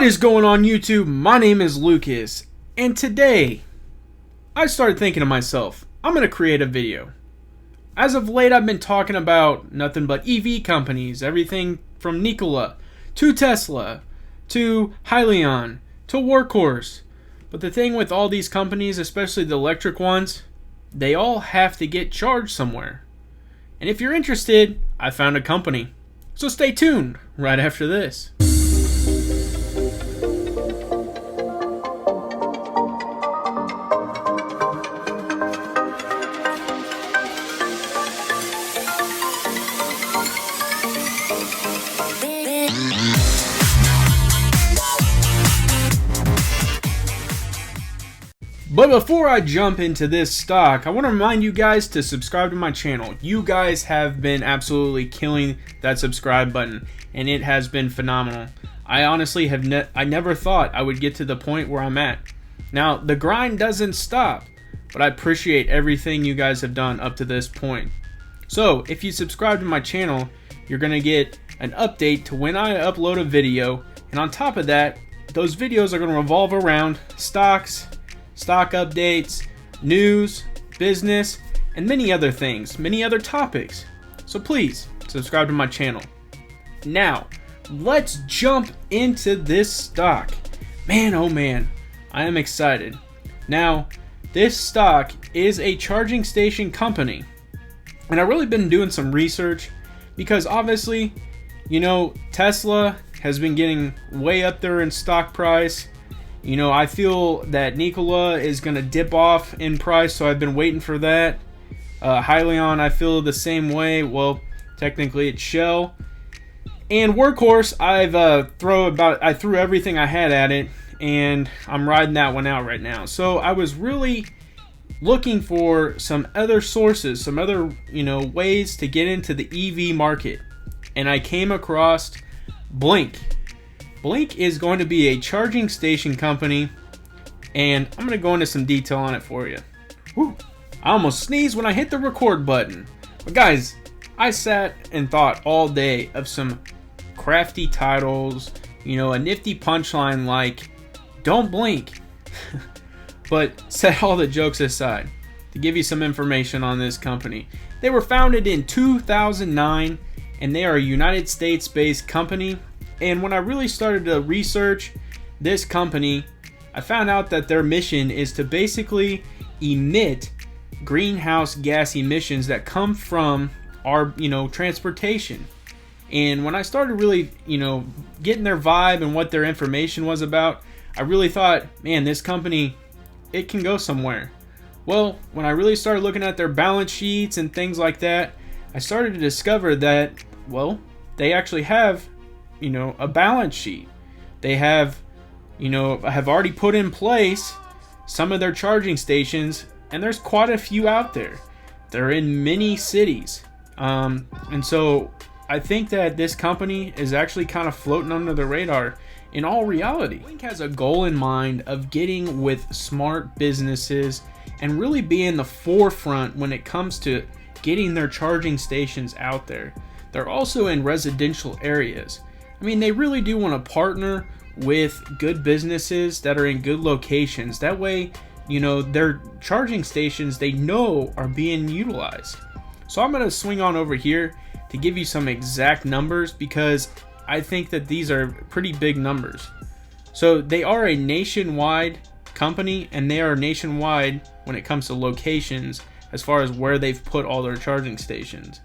What is going on YouTube? My name is Lucas, and today I started thinking to myself, I'm going to create a video. As of late, I've been talking about nothing but EV companies, everything from Nikola to Tesla to Hyliion to Workhorse. But the thing with all these companies, especially the electric ones, they all have to get charged somewhere. And if you're interested, I found a company. So stay tuned right after this. But before I jump into this stock, I want to remind you guys to subscribe to my channel. You guys have been absolutely killing that subscribe button, and it has been phenomenal. I honestly have I never thought I would get to the point where I'm at. Now, the grind doesn't stop, but I appreciate everything you guys have done up to this point. So, if you subscribe to my channel, you're going to get an update to when I upload a video, and on top of that, those videos are going to revolve around stocks, stock updates, news, business, and many other things, many other topics. So please, subscribe to my channel. Now, let's jump into this stock. Man, oh man, I am excited. Now, this stock is a charging station company. And I've really been doing some research because obviously, you know, Tesla has been getting way up there in stock price. You know, I feel that Nikola is going to dip off in price, so I've been waiting for that. Hyliion, I feel the same way. Well, technically it's Shell. And Workhorse, I threw everything I had at it, and I'm riding that one out right now. So I was really looking for some other sources, some other, ways to get into the EV market. And I came across Blink. Blink is going to be a charging station company, and I'm going to go into some detail on it for you. Whew. I almost sneezed when I hit the record button. But guys, I sat and thought all day of some crafty titles, a nifty punchline like, don't blink. But set all the jokes aside, to give you some information on this company. They were founded in 2009, and they are a United States-based company. And when I really started to research this company, I found out that their mission is to basically emit greenhouse gas emissions that come from our, transportation. And when I started really, getting their vibe and what their information was about, I really thought, man, this company, it can go somewhere. Well, when I really started looking at their balance sheets and things like that, I started to discover that, well, they actually have a balance sheet. They have already put in place some of their charging stations, and there's quite a few out there. They're in many cities. And so I think that this company is actually kind of floating under the radar in all reality. Blink has a goal in mind of getting with smart businesses and really being the forefront when it comes to getting their charging stations out there. They're also in residential areas. I mean, they really do want to partner with good businesses that are in good locations. That way, their charging stations they know are being utilized. So I'm going to swing on over here to give you some exact numbers because I think that these are pretty big numbers. So they are a nationwide company, and they are nationwide when it comes to locations as far as where they've put all their charging stations.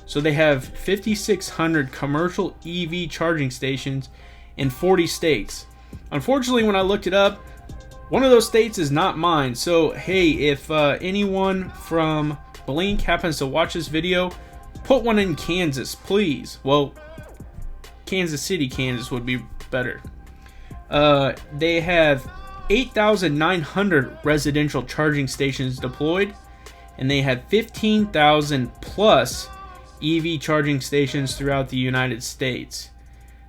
So they have 5,600 commercial EV charging stations in 40 states. Unfortunately, when I looked it up, one of those states is not mine. So hey, if anyone from Blink happens to watch this video, put one in Kansas, please. Well, Kansas City, Kansas would be better. They have 8,900 residential charging stations deployed, and they have 15,000 plus EV charging stations throughout the United States.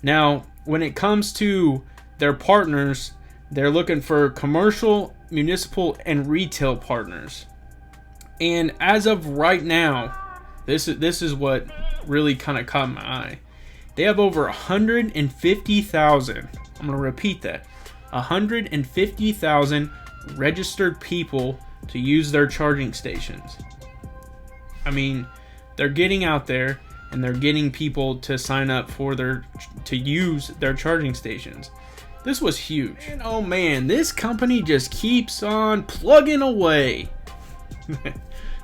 Now, when it comes to their partners, they're looking for commercial, municipal, and retail partners. And as of right now, this is what really kind of caught my eye. They have over 150,000. I'm going to repeat that. 150,000 registered people to use their charging stations. I mean, they're getting out there and they're getting people to sign up for to use their charging stations. This was huge. And oh man, this company just keeps on plugging away.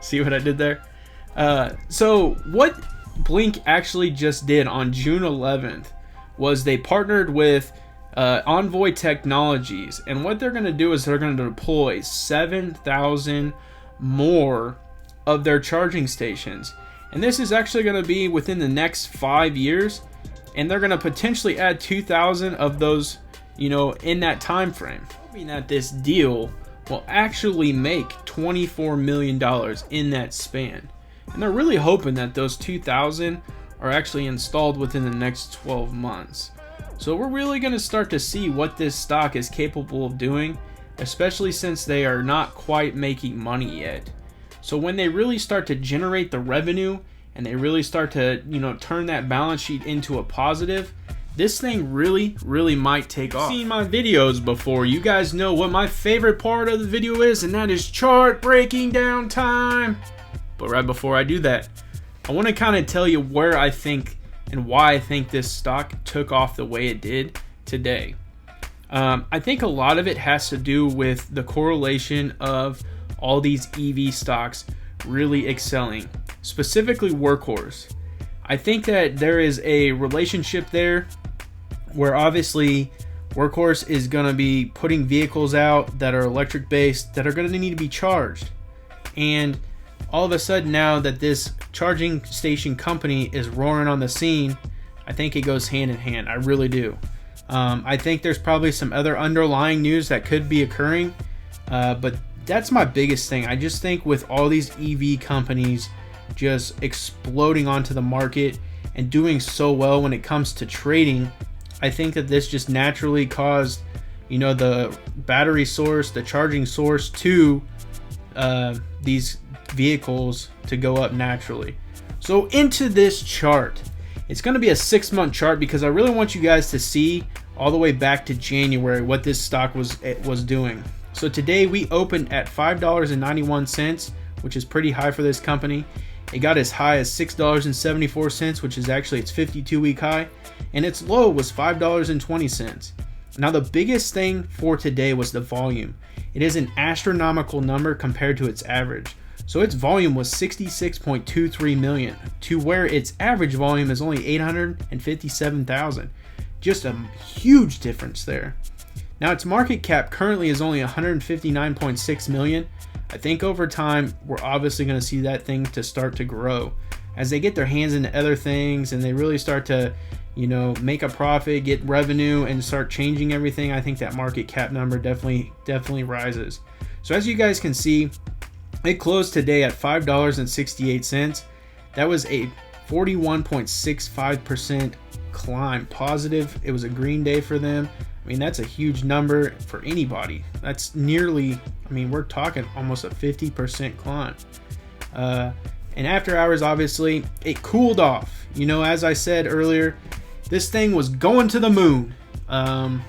See what I did there? So what Blink actually just did on June 11th was they partnered with Envoy Technologies, and what they're going to do is they're going to deploy 7,000 more of their charging stations, and this is actually going to be within the next 5 years, and they're going to potentially add 2,000 of those, you know, in that time frame. Hoping that this deal will actually make $24 million in that span. And they're really hoping that those 2,000 are actually installed within the next 12 months. So we're really going to start to see what this stock is capable of doing, especially since they are not quite making money yet. So when they really start to generate the revenue and they really start to, you know, turn that balance sheet into a positive, this thing really might take off. You've seen my videos before. You guys know what my favorite part of the video is, and that is chart breaking down time. But right before I do that, I want to kind of tell you where I think and why I think this stock took off the way it did today. I think a lot of it has to do with the correlation of all these EV stocks really excelling, specifically Workhorse. I think that there is a relationship there where obviously Workhorse is going to be putting vehicles out that are electric based that are going to need to be charged. And all of a sudden now that this charging station company is roaring on the scene, I think it goes hand in hand. I really do. I think there's probably some other underlying news that could be occurring, but that's my biggest thing. I just think with all these EV companies just exploding onto the market and doing so well when it comes to trading, I think that this just naturally caused, you know, the battery source, the charging source to these vehicles to go up naturally. So into this chart, it's going to be a 6-month chart because I really want you guys to see all the way back to January what this stock was doing. So today we opened at $5.91, which is pretty high for this company. It got as high as $6.74, which is actually its 52-week high, and its low was $5.20. Now the biggest thing for today was the volume. It is an astronomical number compared to its average. So its volume was 66.23 million, to where its average volume is only 857,000. Just a huge difference there. Now its market cap currently is only 159.6 million. I think over time we're obviously going to see that thing to start to grow as they get their hands into other things and they really start to, you know, make a profit, get revenue, and start changing everything. I think that market cap number definitely rises. So as you guys can see, it closed today at $5.68. That was a 41.65% climb positive. It was a green day for them. I mean, that's a huge number for anybody. That's nearly, I mean, we're talking almost a 50% climb. And after hours, obviously, it cooled off. You know, as I said earlier, this thing was going to the moon. And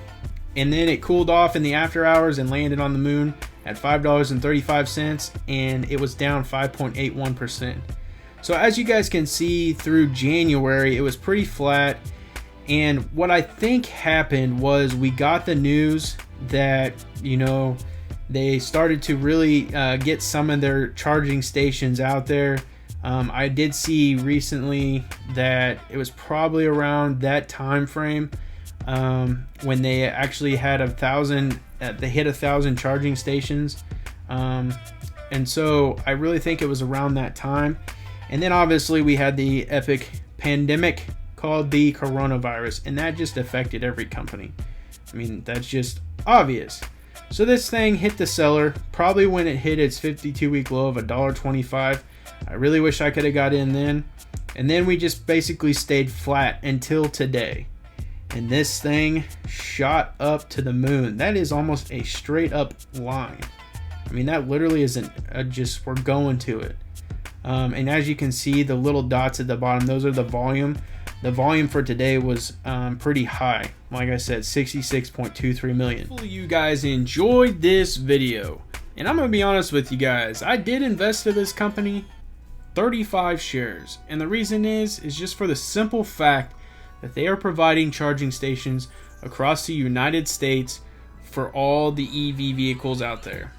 then it cooled off in the after hours and landed on the moon at $5.35, and it was down 5.81%. So as you guys can see, through January, it was pretty flat. And what I think happened was we got the news that, you know, they started to really get some of their charging stations out there. I did see recently that it was probably around that time frame when they actually had 1,000. They hit 1,000 charging stations, and so I really think it was around that time. And then obviously we had the epic pandemic called the coronavirus, and that just affected every company. I mean, that's just obvious. So this thing hit the seller probably when it hit its 52-week low of $1.25. I really wish I could have got in then. And then we just basically stayed flat until today. And this thing shot up to the moon. That is almost a straight up line. I mean, that literally isn't just, we're going to it. And as you can see, the little dots at the bottom, those are the volume. The volume for today was pretty high. Like I said, 66.23 million. Hopefully you guys enjoyed this video. And I'm going to be honest with you guys. I did invest in this company, 35 shares. And the reason is just for the simple fact that they are providing charging stations across the United States for all the EV vehicles out there.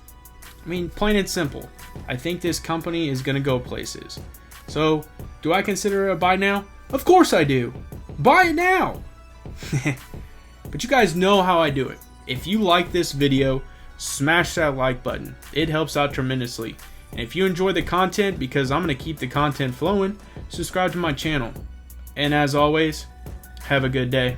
I mean, plain and simple. I think this company is going to go places. So, do I consider it a buy now? Of course I do. Buy it now. But you guys know how I do it. If you like this video, smash that like button. It helps out tremendously. And if you enjoy the content, because I'm going to keep the content flowing, subscribe to my channel. And as always, have a good day.